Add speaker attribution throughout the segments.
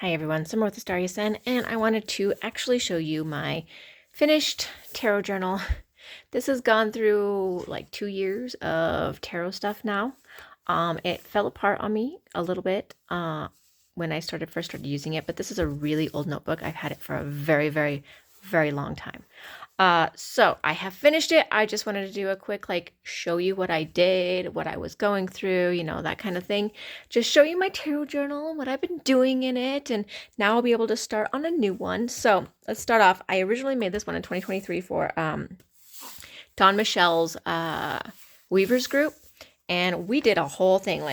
Speaker 1: Hi everyone, Summer with Astaria Sen, and I wanted to actually show you my finished tarot journal. This has gone through like 2 years of tarot stuff now. It fell apart on me a little bit when I first started using it, but this is a really old notebook. I've had it for a very, very, very long time. So I have finished it. I just wanted to do a quick show you what I did, what I was going through, that kind of thing. Just show you my tarot journal, what I've been doing in it, and now I'll be able to start on a new one. So let's start off. I originally made this one in 2023 for Dawn Michelle's Weavers group, and we did a whole thing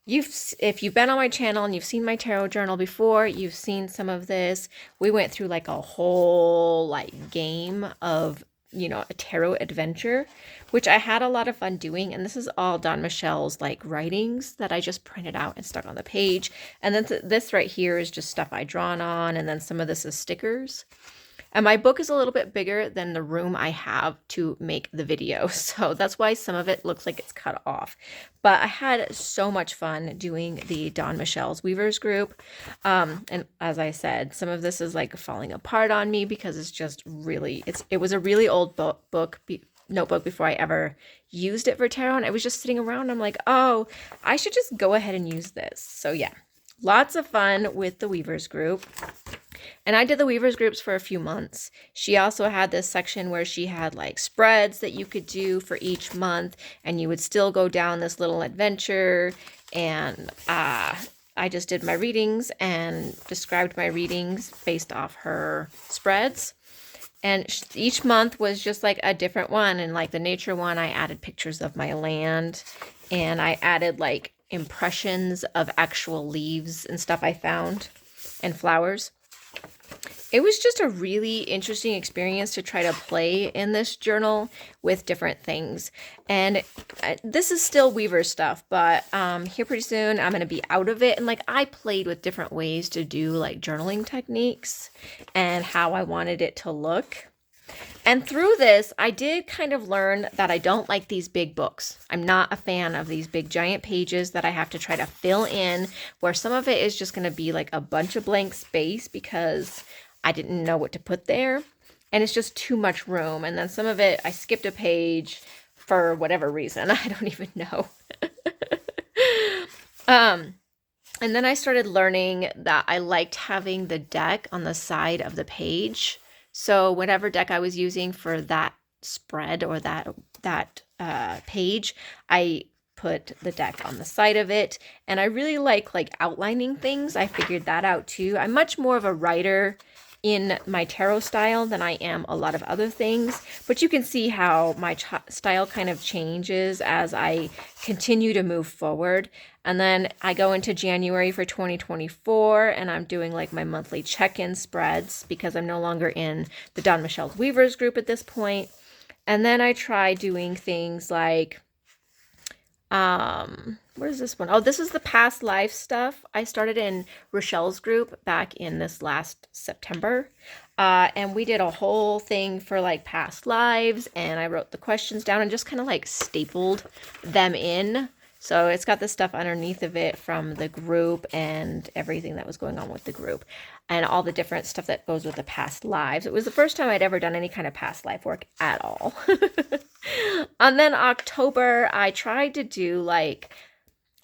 Speaker 1: if you've been on my channel and you've seen my tarot journal before, you've seen some of this. We went through like a whole game of, a tarot adventure, which I had a lot of fun doing. And this is all Dawn Michelle's writings that I just printed out and stuck on the page. And then this right here is just stuff I drawn on. And then some of this is stickers. And my book is a little bit bigger than the room I have to make the video. So that's why some of it looks like it's cut off. But I had so much fun doing the Dawn Michelle's Weavers group. And as I said, some of this is falling apart on me because it's just really, it was a really old notebook before I ever used it for tarot. And I was just sitting around. I'm like, oh, I should just go ahead and use this. So yeah, lots of fun with the Weavers group. And I did the Weavers groups for a few months. She also had this section where she had spreads that you could do for each month, and you would still go down this little adventure. And I just did my readings and described my readings based off her spreads. And each month was just a different one. And the nature one, I added pictures of my land, and I added impressions of actual leaves and stuff I found and flowers. It was just a really interesting experience to try to play in this journal with different things. And this is still Weaver stuff, but here pretty soon I'm going to be out of it. And I played with different ways to do journaling techniques and how I wanted it to look. And through this, I did kind of learn that I don't like these big books. I'm not a fan of these big giant pages that I have to try to fill in, where some of it is just going to be a bunch of blank space because I didn't know what to put there. And it's just too much room. And then some of it, I skipped a page for whatever reason. I don't even know. And then I started learning that I liked having the deck on the side of the page. So whatever deck I was using for that spread or that page, I put the deck on the side of it. And I really like outlining things. I figured that out too. I'm much more of a writer in my tarot style than I am a lot of other things, but you can see how my style kind of changes as I continue to move forward. And then I go into January for 2024, and I'm doing my monthly check-in spreads because I'm no longer in the Dawn Michelle's Weavers group at this point. And then I try doing things where's this one? Oh, this is the past life stuff. I started in Rochelle's group back in this last September. And we did a whole thing for past lives, and I wrote the questions down and just kind of stapled them in. So it's got the stuff underneath of it from the group and everything that was going on with the group and all the different stuff that goes with the past lives. It was the first time I'd ever done any kind of past life work at all. And then October, I tried to do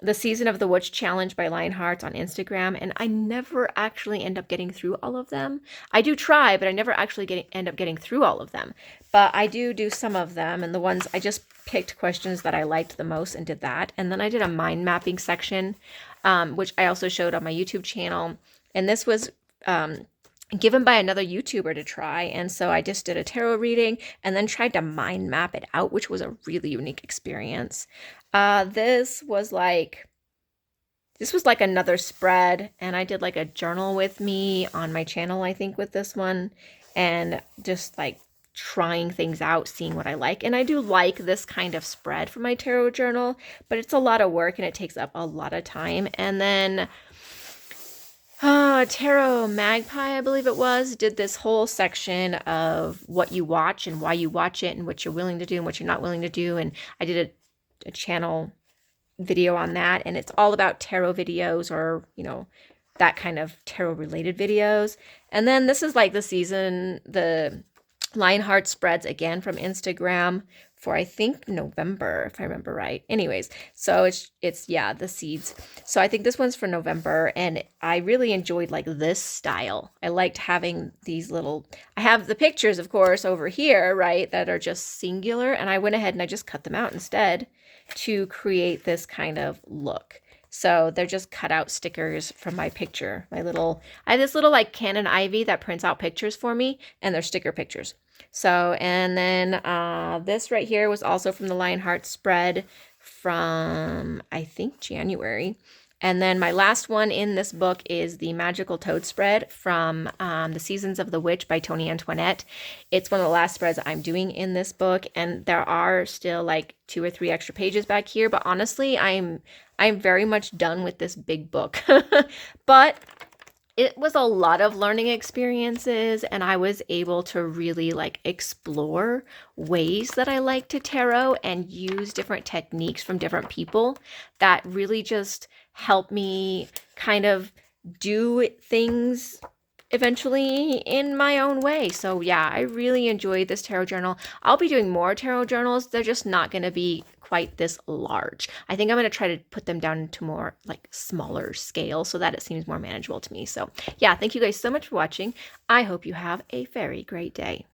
Speaker 1: the Season of the Witch Challenge by Lionhearts on Instagram, and I never actually end up getting through all of them. I do try, but I never actually end up getting through all of them. But I do some of them, and the ones I just picked questions that I liked the most and did that. And then I did a mind mapping section, which I also showed on my YouTube channel. And this was given by another YouTuber to try. And so I just did a tarot reading and then tried to mind map it out, which was a really unique experience. This was another spread, and I did a journal with me on my channel, I think, with this one, and just trying things out, seeing what I like. And I do like this kind of spread for my tarot journal, but it's a lot of work and it takes up a lot of time. And then Tarot Magpie, I believe it was, did this whole section of what you watch and why you watch it and what you're willing to do and what you're not willing to do. And I did a channel video on that, and it's all about tarot videos or, that kind of tarot related videos. And then this is like the Lionheart spreads again from Instagram for I think November, if I remember right. Anyways, so it's yeah, the seeds. So I think this one's for November, and I really enjoyed like this style. I liked having these little, I have the pictures of course over here, right, that are just singular, and I went ahead and I just cut them out instead to create this kind of look. So they're just cut out stickers from my picture. I have this little like Canon Ivy that prints out pictures for me, and they're sticker pictures. So, and then this right here was also from the Lionheart spread from, I think, January. And then my last one in this book is the Magical Toad spread from The Seasons of the Witch by Tony Antoinette. It's one of the last spreads I'm doing in this book, and there are still like 2 or 3 extra pages back here, but honestly, I'm very much done with this big book. But it was a lot of learning experiences, and I was able to really like explore ways that I like to tarot and use different techniques from different people that really just help me kind of do things eventually in my own way. So yeah, I really enjoyed this tarot journal. I'll be doing more tarot journals. They're just not going to be quite this large. I think I'm going to try to put them down to more like smaller scale so that it seems more manageable to me. So yeah, thank you guys so much for watching. I hope you have a very great day.